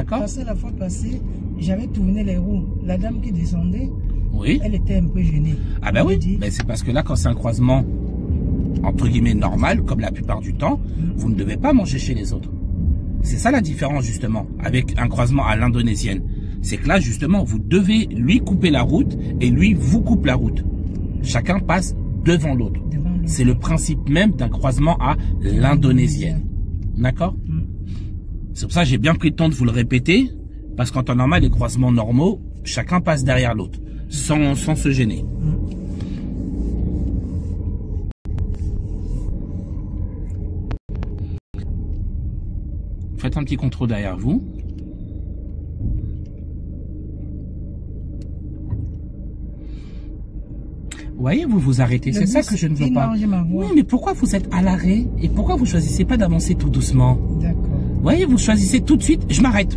D'accord? Parce que la fois passée, j'avais tourné les roues. La dame qui descendait, Oui. elle était un peu gênée. Ah ben oui, ben c'est parce que là, quand c'est un croisement, entre guillemets, normal, comme la plupart du temps, vous ne devez pas manger chez les autres. C'est ça la différence, justement, avec un croisement à l'indonésienne. C'est que là, justement, vous devez lui couper la route et lui vous coupe la route. Chacun passe devant l'autre. C'est le principe même d'un croisement à l'indonésienne. D'accord? C'est pour ça que j'ai bien pris le temps de vous le répéter, parce qu'en temps normal, les croisements normaux, chacun passe derrière l'autre, sans se gêner. Faites un petit contrôle derrière vous. Vous voyez, vous vous arrêtez. C'est ça que je ne veux pas. Oui, mais pourquoi vous êtes à l'arrêt et pourquoi vous choisissez pas d'avancer tout doucement? D'accord. Vous voyez, vous choisissez tout de suite, je m'arrête.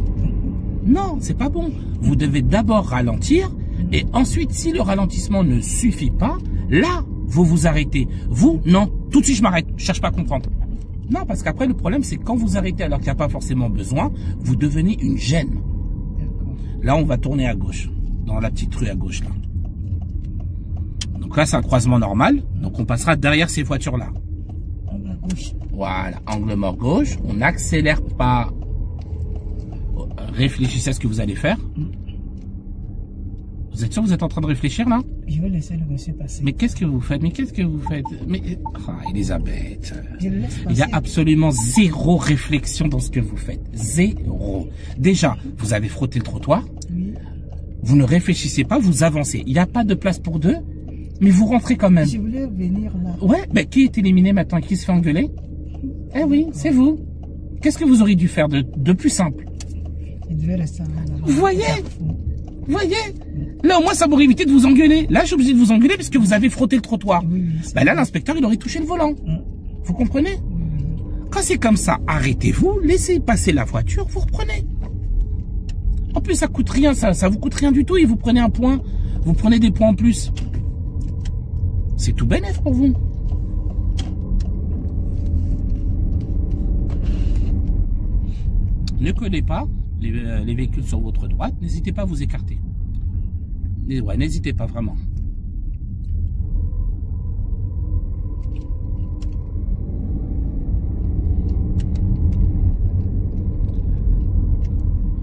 Non, c'est pas bon. Vous devez d'abord ralentir et ensuite, si le ralentissement ne suffit pas, là, vous vous arrêtez. Vous, non, tout de suite, je m'arrête. Je cherche pas à comprendre. Non, parce qu'après, le problème, c'est que quand vous arrêtez alors qu'il n'y a pas forcément besoin, vous devenez une gêne. Là, on va tourner à gauche, dans la petite rue à gauche, là. Donc là, c'est un croisement normal. Donc, on passera derrière ces voitures-là. Voilà, angle mort gauche. On n'accélère pas. Réfléchissez à ce que vous allez faire. Vous êtes sûr que vous êtes en train de réfléchir, là? Je vais laisser le monsieur passer. Mais qu'est-ce que vous faites? Mais qu'est-ce que vous faites? Mais, Elisabeth. Je le laisse passer. Il y a absolument zéro réflexion dans ce que vous faites. Zéro. Déjà, vous avez frotté le trottoir. Oui. Vous ne réfléchissez pas, vous avancez. Il n'y a pas de place pour deux. Mais vous rentrez quand même. Je voulais venir là. Ouais, mais qui est éliminé maintenant? Qui se fait engueuler? Eh oui, c'est vous. Qu'est-ce que vous auriez dû faire de plus simple? Il devait rester là. Vous voyez? Vous voyez? Là, au moins, ça m'aurait évité de vous engueuler. Là, je suis obligé de vous engueuler parce que vous avez frotté le trottoir. Oui, ben là, l'inspecteur, il aurait touché le volant. Vous comprenez? Quand c'est comme ça, arrêtez-vous, laissez passer la voiture, vous reprenez. En plus, ça coûte rien, ça vous coûte rien du tout et vous prenez un point. Vous prenez des points en plus. C'est tout bénef pour vous. Ne collez pas les véhicules sur votre droite. N'hésitez pas à vous écarter. Ouais, n'hésitez pas vraiment.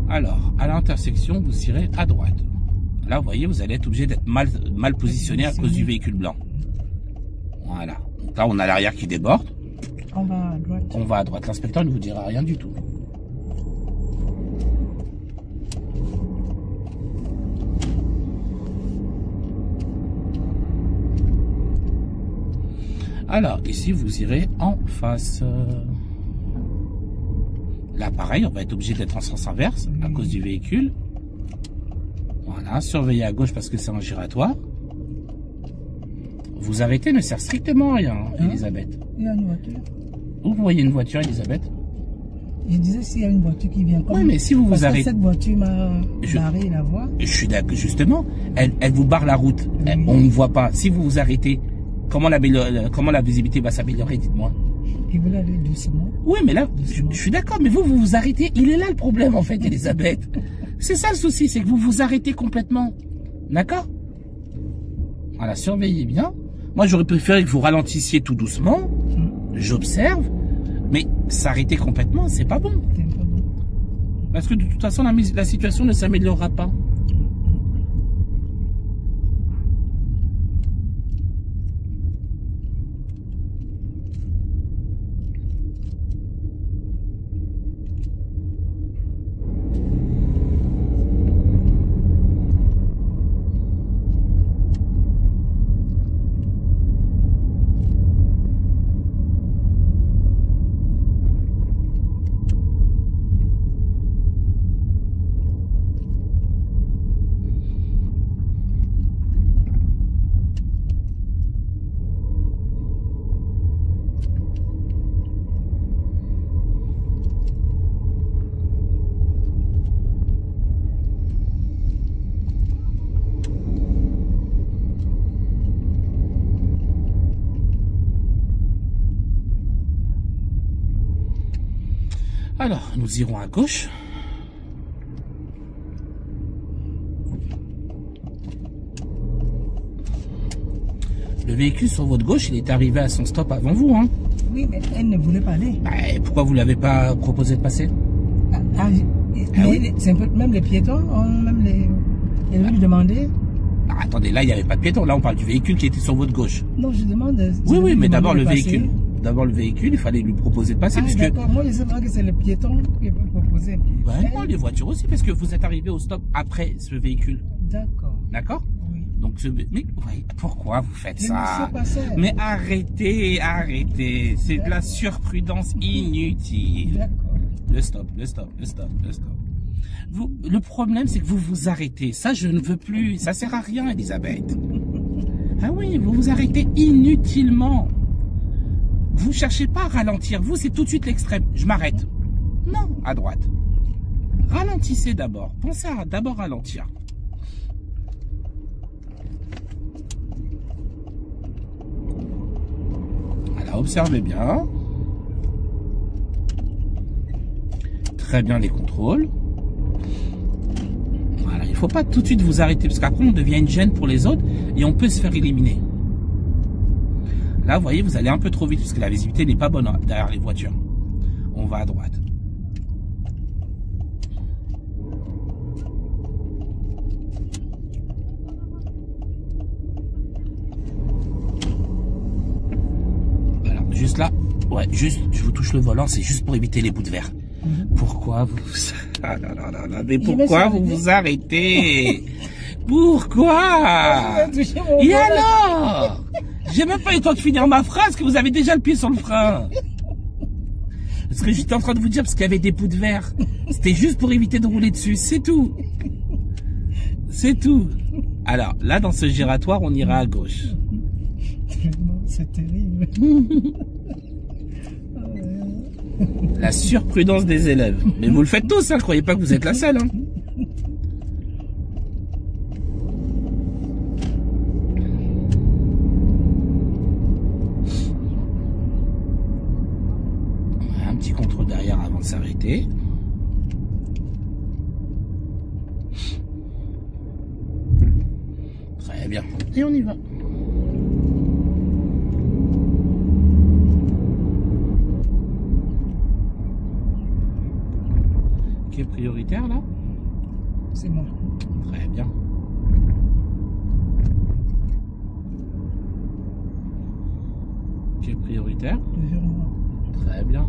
Alors, à l'intersection, vous irez à droite. Là, vous voyez, vous allez être obligé d'être mal positionné à cause du véhicule blanc. Voilà. Donc là, on a l'arrière qui déborde. On va à droite. On va à droite. L'inspecteur ne vous dira rien du tout. Alors, ici, vous irez en face. Là, pareil, on va être obligé d'être en sens inverse à cause du véhicule. Voilà, surveillez à gauche parce que c'est un giratoire. Vous arrêtez ne sert strictement à rien, Elisabeth. Il y a une voiture. Où vous voyez une voiture, Elisabeth? Je disais s'il y a une voiture qui vient. Oui, mais si vous vous arrêtez. Cette voiture m'a barré la voie. Je suis d'accord, justement. Elle vous barre la route. Oui. On ne voit pas. Si vous vous arrêtez, comment la visibilité va s'améliorer, dites-moi? Il voulait aller doucement. Oui, mais là, je suis d'accord, mais vous vous arrêtez. Il est là le problème, en fait, Elisabeth. C'est ça le souci, c'est que vous vous arrêtez complètement. D'accord? Voilà, surveillez bien. Moi, j'aurais préféré que vous ralentissiez tout doucement. J'observe. Mais s'arrêter complètement, c'est pas bon. Parce que de toute façon, la situation ne s'améliorera pas. Alors, nous irons à gauche. Le véhicule sur votre gauche, il est arrivé à son stop avant vous, hein. Oui, mais elle ne voulait pas aller. Bah, pourquoi vous l'avez pas proposé de passer? Oui. C'est un peu, même les piétons, même les... Elle veut lui demander. Ah, attendez, là, il n'y avait pas de piéton. Là, on parle du véhicule qui était sur votre gauche. Non, je demande... Oui, mais d'abord le véhicule. D'abord le véhicule, il fallait lui proposer de passer. D'accord, moi je sais pas que c'est le piéton qui peut proposer. Ouais, non, les voitures aussi, parce que vous êtes arrivé au stop après ce véhicule. D'accord. D'accord? Oui. Donc, mais pourquoi vous faites ça? Mais arrêtez. C'est de la surprudence inutile. D'accord. Le stop. Le problème, c'est que vous vous arrêtez. Ça, je ne veux plus. Ça sert à rien, Elisabeth. Ah oui, vous vous arrêtez inutilement. Vous cherchez pas à ralentir. Vous, c'est tout de suite l'extrême. Je m'arrête. Non, à droite. Ralentissez d'abord. Pensez à d'abord ralentir. Voilà, observez bien. Très bien les contrôles. Voilà, il ne faut pas tout de suite vous arrêter parce qu'après on devient une gêne pour les autres et on peut se faire éliminer. Là, vous voyez, vous allez un peu trop vite parce que la visibilité n'est pas bonne derrière les voitures. On va à droite. Alors, juste là, ouais, juste, je vous touche le volant, c'est juste pour éviter les bouts de verre. Pourquoi vous... Ah non, mais pourquoi vous vous arrêtez? Pourquoi? Et alors? J'ai même pas eu le temps de finir ma phrase que vous avez déjà le pied sur le frein. Parce que j'étais en train de vous dire parce qu'il y avait des bouts de verre. C'était juste pour éviter de rouler dessus, c'est tout. C'est tout. Alors, là, dans ce giratoire, on ira à gauche. C'est terrible. La surprudence des élèves. Mais vous le faites tous, hein, croyez pas que vous êtes la seule. Hein. Un petit contrôle derrière avant de s'arrêter. Très bien. Et on y va. Qui est prioritaire là? C'est moi. Très bien. Qui est prioritaire? Très bien.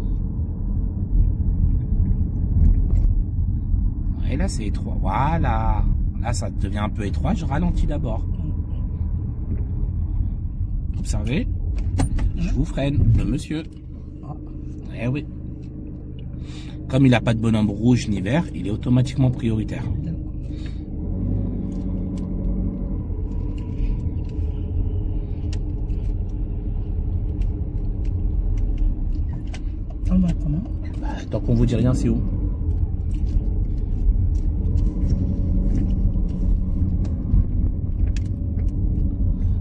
Et là c'est étroit. Voilà. Là ça devient un peu étroit. Je ralentis d'abord. Observez. Je vous freine, le monsieur. Eh oui. Comme il n'a pas de bonhomme rouge ni vert, il est automatiquement prioritaire. On va comment? Bah, tant qu'on vous dit rien, c'est où?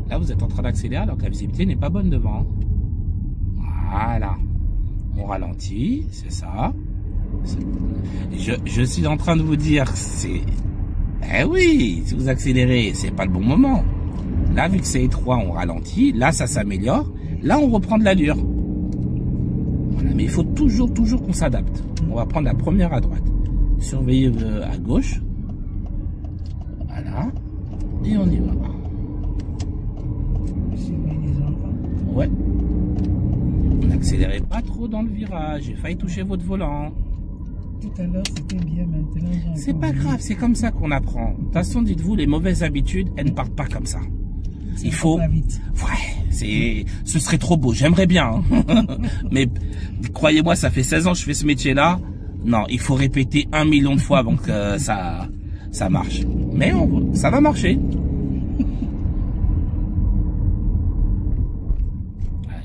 Là, vous êtes en train d'accélérer alors que la visibilité n'est pas bonne devant. Voilà. On ralentit, c'est ça. Je suis en train de vous dire, c'est... Eh oui, si vous accélérez, c'est pas le bon moment. Là, vu que c'est étroit, on ralentit. Là, ça s'améliore. Là, on reprend de l'allure. Voilà, mais il faut toujours qu'on s'adapte. On va prendre la première à droite. Surveillez à gauche. Voilà. Et on y va. Surveillez les enfants. Ouais. N'accélérez pas trop dans le virage. J'ai failli toucher votre volant. Tout à l'heure, c'était bien, maintenant... C'est pas grave, c'est comme ça qu'on apprend. De toute façon, dites-vous, les mauvaises habitudes, elles ne partent pas comme ça. Il faut... Ouais, ce serait trop beau, j'aimerais bien. Hein. Mais croyez-moi, ça fait 16 ans que je fais ce métier-là. Non, il faut répéter 1 million de fois avant que ça marche. Mais ça va marcher.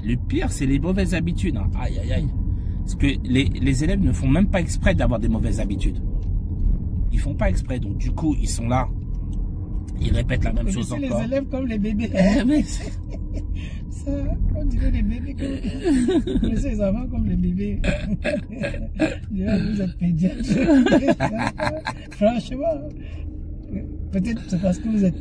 Le pire, c'est les mauvaises habitudes. Hein. Aïe, aïe, aïe. Parce que les élèves ne font même pas exprès d'avoir des mauvaises habitudes. Ils font pas exprès. Donc, du coup, ils sont là. Ils répètent la même chose encore. Les élèves comme les bébés. Ça, on dirait les bébés comme... les enfants comme les bébés. Vous êtes pédiatre. Franchement, peut-être c'est parce que vous êtes...